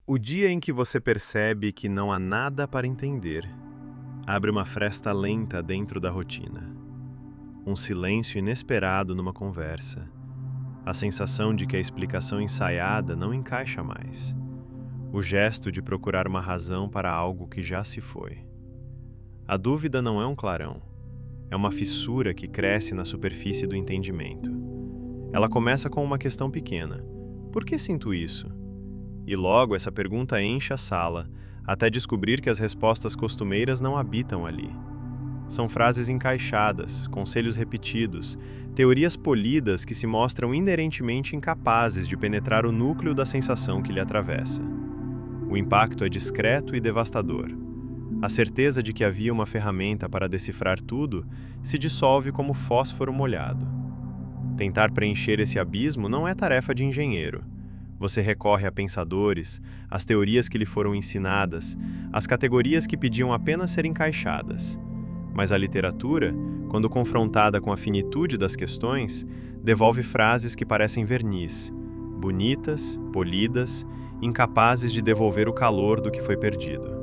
O dia em que você percebe que não há nada para entender, abre uma fresta lenta dentro da rotina. Um silêncio inesperado numa conversa. A sensação de que a explicação ensaiada não encaixa mais. O gesto de procurar uma razão para algo que já se foi. A dúvida não é um clarão. É uma fissura que cresce na superfície do entendimento. Ela começa com uma questão pequena. Por que sinto isso? E logo essa pergunta enche a sala, até descobrir que as respostas costumeiras não habitam ali. São frases encaixadas, conselhos repetidos, teorias polidas que se mostram inerentemente incapazes de penetrar o núcleo da sensação que lhe atravessa. O impacto é discreto e devastador. A certeza de que havia uma ferramenta para decifrar tudo se dissolve como fósforo molhado. Tentar preencher esse abismo não é tarefa de engenheiro. Você recorre a pensadores, às teorias que lhe foram ensinadas, às categorias que pediam apenas ser encaixadas. Mas a literatura, quando confrontada com a finitude das questões, devolve frases que parecem verniz, bonitas, polidas, incapazes de devolver o calor do que foi perdido.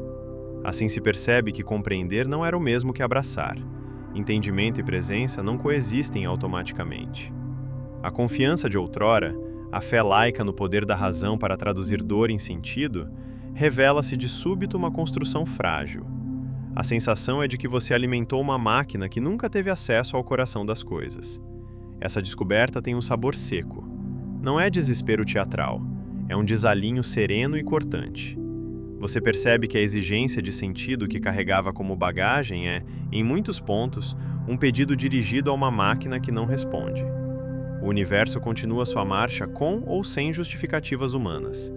Assim se percebe que compreender não era o mesmo que abraçar. Entendimento e presença não coexistem automaticamente. A confiança de outrora, a fé laica no poder da razão para traduzir dor em sentido, revela-se de súbito uma construção frágil. A sensação é de que você alimentou uma máquina que nunca teve acesso ao coração das coisas. Essa descoberta tem um sabor seco. Não é desespero teatral, é um desalinho sereno e cortante. Você percebe que a exigência de sentido que carregava como bagagem é, em muitos pontos, um pedido dirigido a uma máquina que não responde. O universo continua sua marcha com ou sem justificativas humanas.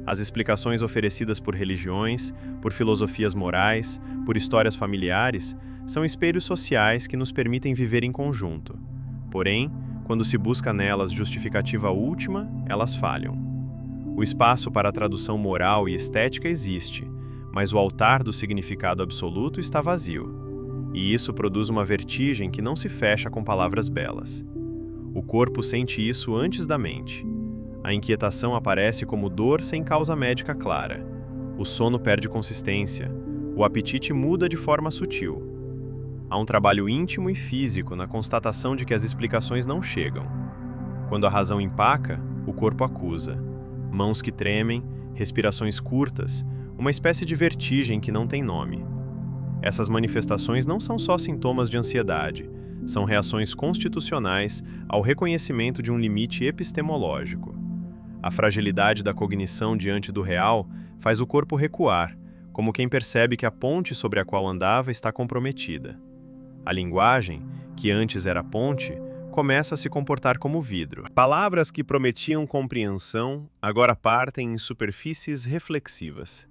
As explicações oferecidas por religiões, por filosofias morais, por histórias familiares, são espelhos sociais que nos permitem viver em conjunto. Porém, quando se busca nelas justificativa última, elas falham. O espaço para a tradução moral e estética existe, mas o altar do significado absoluto está vazio. E isso produz uma vertigem que não se fecha com palavras belas. O corpo sente isso antes da mente. A inquietação aparece como dor sem causa médica clara. O sono perde consistência. O apetite muda de forma sutil. Há um trabalho íntimo e físico na constatação de que as explicações não chegam. Quando a razão empaca, o corpo acusa. Mãos que tremem, respirações curtas, uma espécie de vertigem que não tem nome. Essas manifestações não são só sintomas de ansiedade, são reações constitucionais ao reconhecimento de um limite epistemológico. A fragilidade da cognição diante do real faz o corpo recuar, como quem percebe que a ponte sobre a qual andava está comprometida. A linguagem, que antes era ponte, começa a se comportar como vidro. Palavras que prometiam compreensão agora partem em superfícies reflexivas.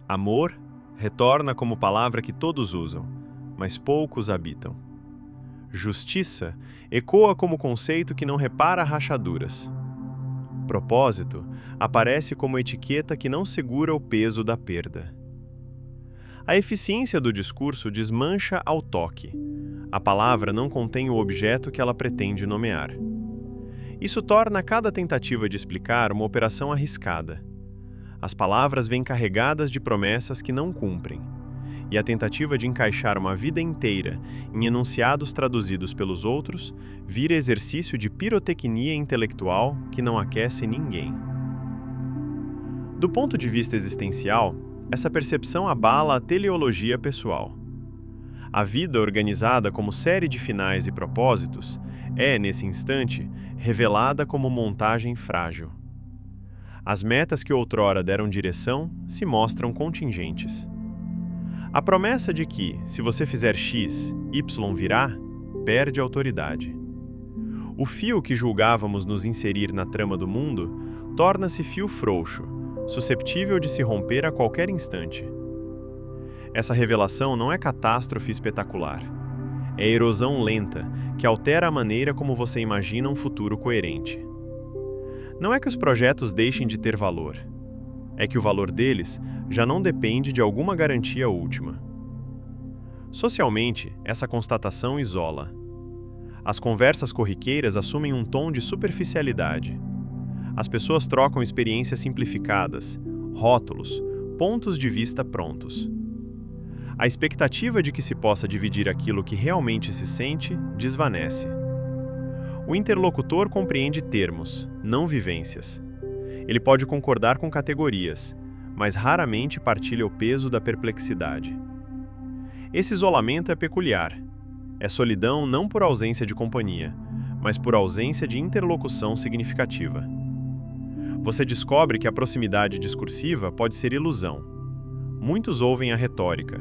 Amor retorna como palavra que todos usam, mas poucos habitam. Justiça ecoa como conceito que não repara rachaduras. Propósito aparece como etiqueta que não segura o peso da perda. A eficiência do discurso desmancha ao toque. A palavra não contém o objeto que ela pretende nomear. Isso torna cada tentativa de explicar uma operação arriscada. As palavras vêm carregadas de promessas que não cumprem. E a tentativa de encaixar uma vida inteira em enunciados traduzidos pelos outros vira exercício de pirotecnia intelectual que não aquece ninguém. Do ponto de vista existencial, essa percepção abala a teleologia pessoal. A vida organizada como série de finais e propósitos é, nesse instante, revelada como montagem frágil. As metas que outrora deram direção se mostram contingentes. A promessa de que, se você fizer X, Y virá, perde autoridade. O fio que julgávamos nos inserir na trama do mundo torna-se fio frouxo, susceptível de se romper a qualquer instante. Essa revelação não é catástrofe espetacular. É erosão lenta que altera a maneira como você imagina um futuro coerente. Não é que os projetos deixem de ter valor. É que o valor deles já não depende de alguma garantia última. Socialmente, essa constatação isola. As conversas corriqueiras assumem um tom de superficialidade. As pessoas trocam experiências simplificadas, rótulos, pontos de vista prontos. A expectativa de que se possa dividir aquilo que realmente se sente desvanece. O interlocutor compreende termos, não vivências. Ele pode concordar com categorias, mas raramente partilha o peso da perplexidade. Esse isolamento é peculiar. É solidão não por ausência de companhia, mas por ausência de interlocução significativa. Você descobre que a proximidade discursiva pode ser ilusão. Muitos ouvem a retórica,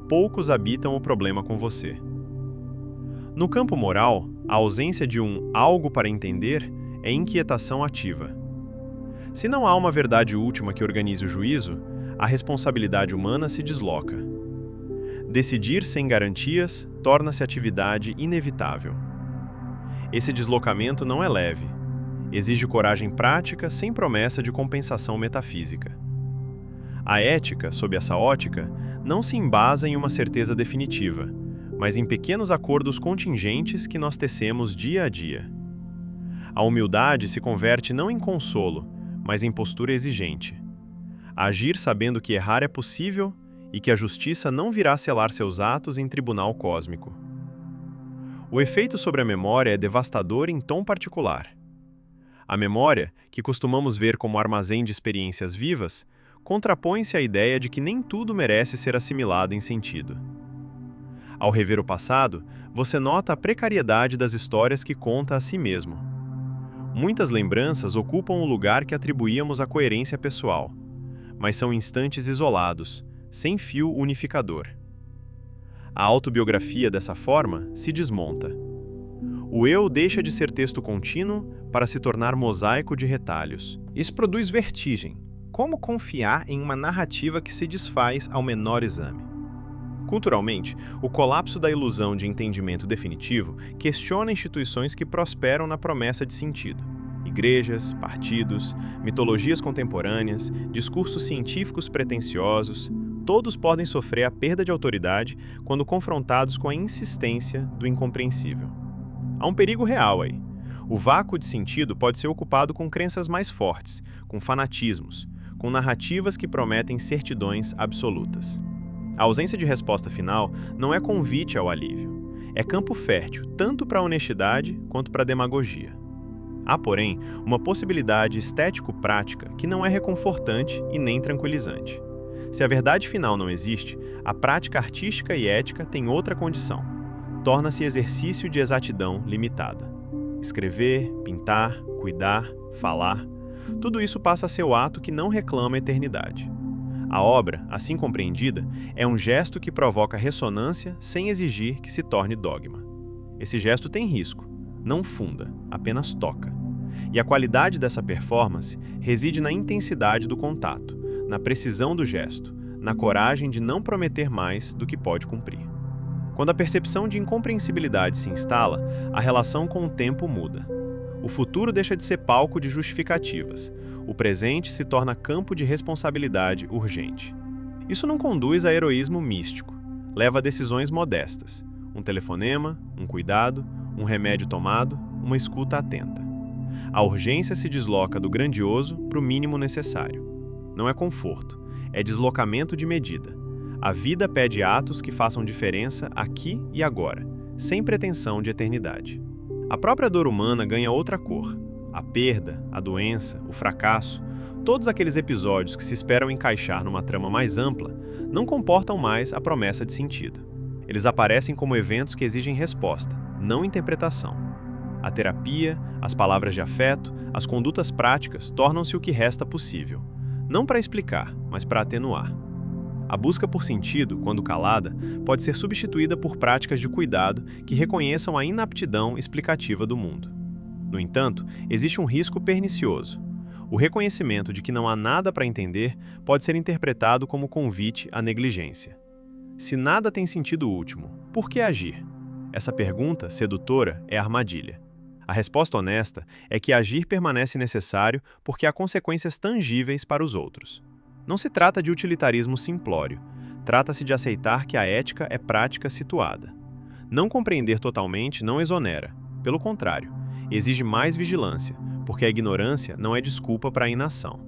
poucos habitam o problema com você. No campo moral, a ausência de um algo para entender é inquietação ativa. Se não há uma verdade última que organize o juízo, a responsabilidade humana se desloca. Decidir sem garantias torna-se atividade inevitável. Esse deslocamento não é leve. Exige coragem prática sem promessa de compensação metafísica. A ética, sob essa ótica, não se embasa em uma certeza definitiva, mas em pequenos acordos contingentes que nós tecemos dia a dia. A humildade se converte não em consolo, mas em postura exigente. Agir sabendo que errar é possível e que a justiça não virá selar seus atos em tribunal cósmico. O efeito sobre a memória é devastador em tom particular. A memória, que costumamos ver como armazém de experiências vivas, contrapõe-se à ideia de que nem tudo merece ser assimilado em sentido. Ao rever o passado, você nota a precariedade das histórias que conta a si mesmo. Muitas lembranças ocupam o lugar que atribuíamos à coerência pessoal, mas são instantes isolados, sem fio unificador. A autobiografia, dessa forma, se desmonta. O eu deixa de ser texto contínuo para se tornar mosaico de retalhos. Isso produz vertigem. Como confiar em uma narrativa que se desfaz ao menor exame? Culturalmente, o colapso da ilusão de entendimento definitivo questiona instituições que prosperam na promessa de sentido. Igrejas, partidos, mitologias contemporâneas, discursos científicos pretensiosos, todos podem sofrer a perda de autoridade quando confrontados com a insistência do incompreensível. Há um perigo real aí. O vácuo de sentido pode ser ocupado com crenças mais fortes, com fanatismos, com narrativas que prometem certidões absolutas. A ausência de resposta final não é convite ao alívio. É campo fértil, tanto para a honestidade quanto para a demagogia. Há, porém, uma possibilidade estético-prática que não é reconfortante e nem tranquilizante. Se a verdade final não existe, a prática artística e ética tem outra condição. Torna-se exercício de exatidão limitada. Escrever, pintar, cuidar, falar, tudo isso passa a ser o ato que não reclama a eternidade. A obra, assim compreendida, é um gesto que provoca ressonância sem exigir que se torne dogma. Esse gesto tem risco, não funda, apenas toca. E a qualidade dessa performance reside na intensidade do contato, na precisão do gesto, na coragem de não prometer mais do que pode cumprir. Quando a percepção de incompreensibilidade se instala, a relação com o tempo muda. O futuro deixa de ser palco de justificativas. O presente se torna campo de responsabilidade urgente. Isso não conduz a heroísmo místico. Leva a decisões modestas. Um telefonema, um cuidado, um remédio tomado, uma escuta atenta. A urgência se desloca do grandioso para o mínimo necessário. Não é conforto, é deslocamento de medida. A vida pede atos que façam diferença aqui e agora, sem pretensão de eternidade. A própria dor humana ganha outra cor. A perda, a doença, o fracasso, todos aqueles episódios que se esperam encaixar numa trama mais ampla, não comportam mais a promessa de sentido. Eles aparecem como eventos que exigem resposta, não interpretação. A terapia, as palavras de afeto, as condutas práticas tornam-se o que resta possível. Não para explicar, mas para atenuar. A busca por sentido, quando calada, pode ser substituída por práticas de cuidado que reconheçam a inaptidão explicativa do mundo. No entanto, existe um risco pernicioso. O reconhecimento de que não há nada para entender pode ser interpretado como convite à negligência. Se nada tem sentido último, por que agir? Essa pergunta, sedutora, é armadilha. A resposta honesta é que agir permanece necessário porque há consequências tangíveis para os outros. Não se trata de utilitarismo simplório. Trata-se de aceitar que a ética é prática situada. Não compreender totalmente não exonera. Pelo contrário, exige mais vigilância, porque a ignorância não é desculpa para a inação.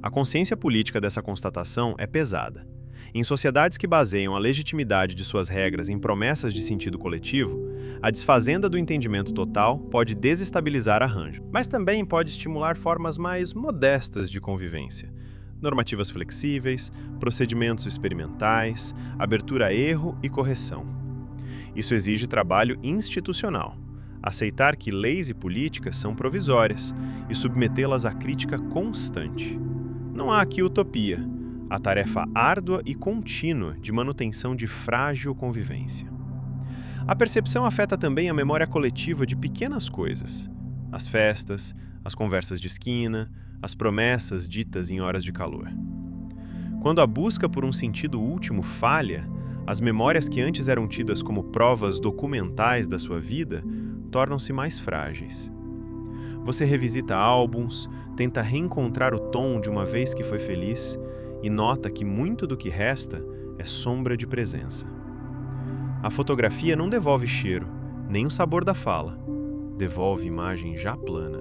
A consciência política dessa constatação é pesada. Em sociedades que baseiam a legitimidade de suas regras em promessas de sentido coletivo, a desfazenda do entendimento total pode desestabilizar arranjos, mas também pode estimular formas mais modestas de convivência. Normativas flexíveis, procedimentos experimentais, abertura a erro e correção. Isso exige trabalho institucional. Aceitar que leis e políticas são provisórias e submetê-las à crítica constante. Não há aqui utopia. A tarefa árdua e contínua de manutenção de frágil convivência. A percepção afeta também a memória coletiva de pequenas coisas. As festas, as conversas de esquina, as promessas ditas em horas de calor. Quando a busca por um sentido último falha, as memórias que antes eram tidas como provas documentais da sua vida tornam-se mais frágeis. Você revisita álbuns, tenta reencontrar o tom de uma vez que foi feliz e nota que muito do que resta é sombra de presença. A fotografia não devolve cheiro, nem o sabor da fala. Devolve imagem já plana.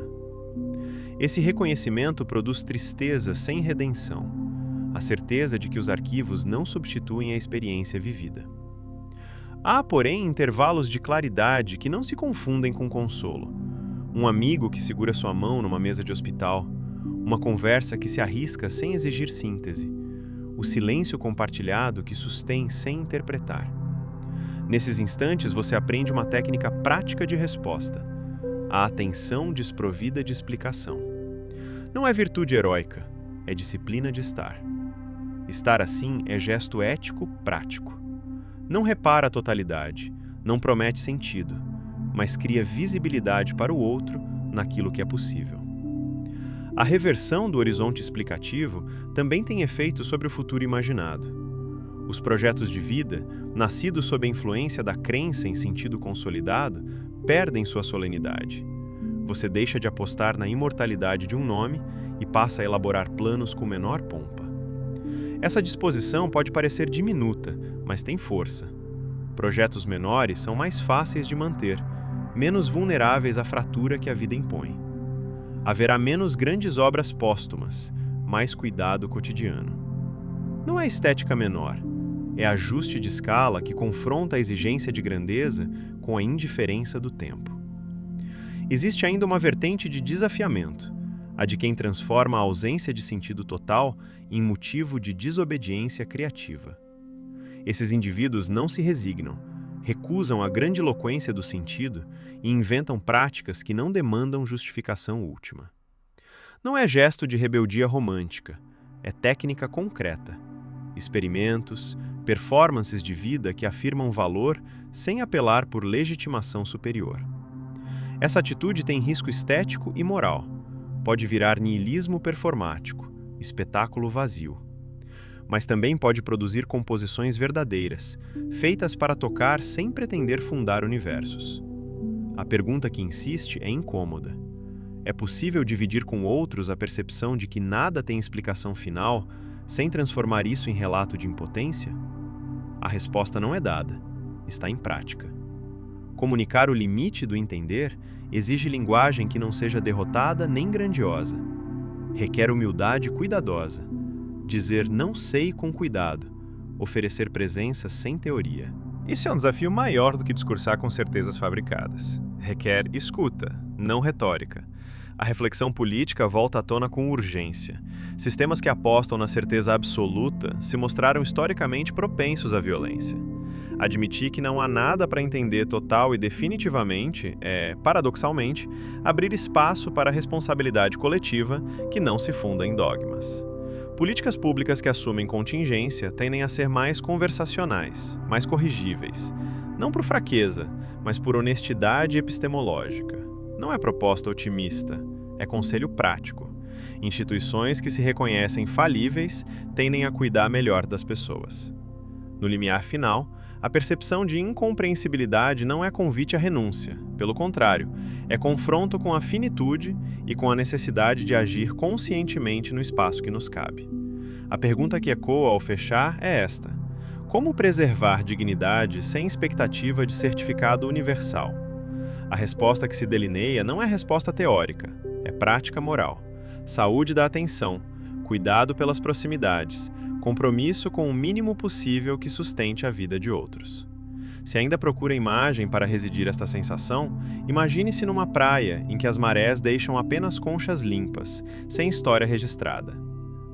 Esse reconhecimento produz tristeza sem redenção, a certeza de que os arquivos não substituem a experiência vivida. Há, porém, intervalos de claridade que não se confundem com consolo. Um amigo que segura sua mão numa mesa de hospital, uma conversa que se arrisca sem exigir síntese, o silêncio compartilhado que sustém sem interpretar. Nesses instantes, você aprende uma técnica prática de resposta, a atenção desprovida de explicação. Não é virtude heróica, é disciplina de estar. Estar assim é gesto ético prático. Não repara a totalidade, não promete sentido, mas cria visibilidade para o outro naquilo que é possível. A reversão do horizonte explicativo também tem efeito sobre o futuro imaginado. Os projetos de vida, nascidos sob a influência da crença em sentido consolidado, perdem sua solenidade. Você deixa de apostar na imortalidade de um nome e passa a elaborar planos com menor pompa. Essa disposição pode parecer diminuta, mas tem força. Projetos menores são mais fáceis de manter, menos vulneráveis à fratura que a vida impõe. Haverá menos grandes obras póstumas, mais cuidado cotidiano. Não é estética menor, é ajuste de escala que confronta a exigência de grandeza com a indiferença do tempo. Existe ainda uma vertente de desafiamento, a de quem transforma a ausência de sentido total em motivo de desobediência criativa. Esses indivíduos não se resignam, recusam a grandiloquência do sentido e inventam práticas que não demandam justificação última. Não é gesto de rebeldia romântica, é técnica concreta. Experimentos, performances de vida que afirmam valor sem apelar por legitimação superior. Essa atitude tem risco estético e moral. Pode virar niilismo performático, espetáculo vazio. Mas também pode produzir composições verdadeiras, feitas para tocar sem pretender fundar universos. A pergunta que insiste é incômoda. É possível dividir com outros a percepção de que nada tem explicação final, sem transformar isso em relato de impotência? A resposta não é dada, está em prática. Comunicar o limite do entender exige linguagem que não seja derrotada nem grandiosa. Requer humildade cuidadosa. Dizer não sei com cuidado, oferecer presença sem teoria. Isso é um desafio maior do que discursar com certezas fabricadas. Requer escuta, não retórica. A reflexão política volta à tona com urgência. Sistemas que apostam na certeza absoluta se mostraram historicamente propensos à violência. Admitir que não há nada para entender total e definitivamente é, paradoxalmente, abrir espaço para a responsabilidade coletiva que não se funda em dogmas. Políticas públicas que assumem contingência tendem a ser mais conversacionais, mais corrigíveis. Não por fraqueza, mas por honestidade epistemológica. Não é proposta otimista, é conselho prático. Instituições que se reconhecem falíveis tendem a cuidar melhor das pessoas. No limiar final, a percepção de incompreensibilidade não é convite à renúncia. Pelo contrário, é confronto com a finitude e com a necessidade de agir conscientemente no espaço que nos cabe. A pergunta que ecoa ao fechar é esta: como preservar dignidade sem expectativa de certificado universal? A resposta que se delineia não é resposta teórica, é prática moral. Saúde da atenção, cuidado pelas proximidades, compromisso com o mínimo possível que sustente a vida de outros. Se ainda procura imagem para residir esta sensação, imagine-se numa praia em que as marés deixam apenas conchas limpas, sem história registrada.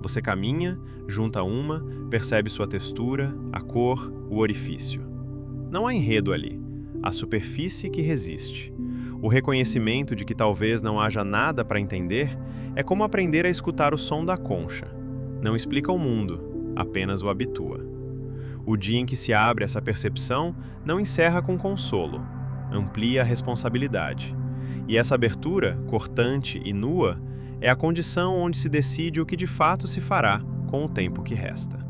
Você caminha, junta uma, percebe sua textura, a cor, o orifício. Não há enredo ali, há superfície que resiste. O reconhecimento de que talvez não haja nada para entender é como aprender a escutar o som da concha. Não explica o mundo, apenas o habitua. O dia em que se abre essa percepção não encerra com consolo, amplia a responsabilidade. E essa abertura, cortante e nua, é a condição onde se decide o que de fato se fará com o tempo que resta.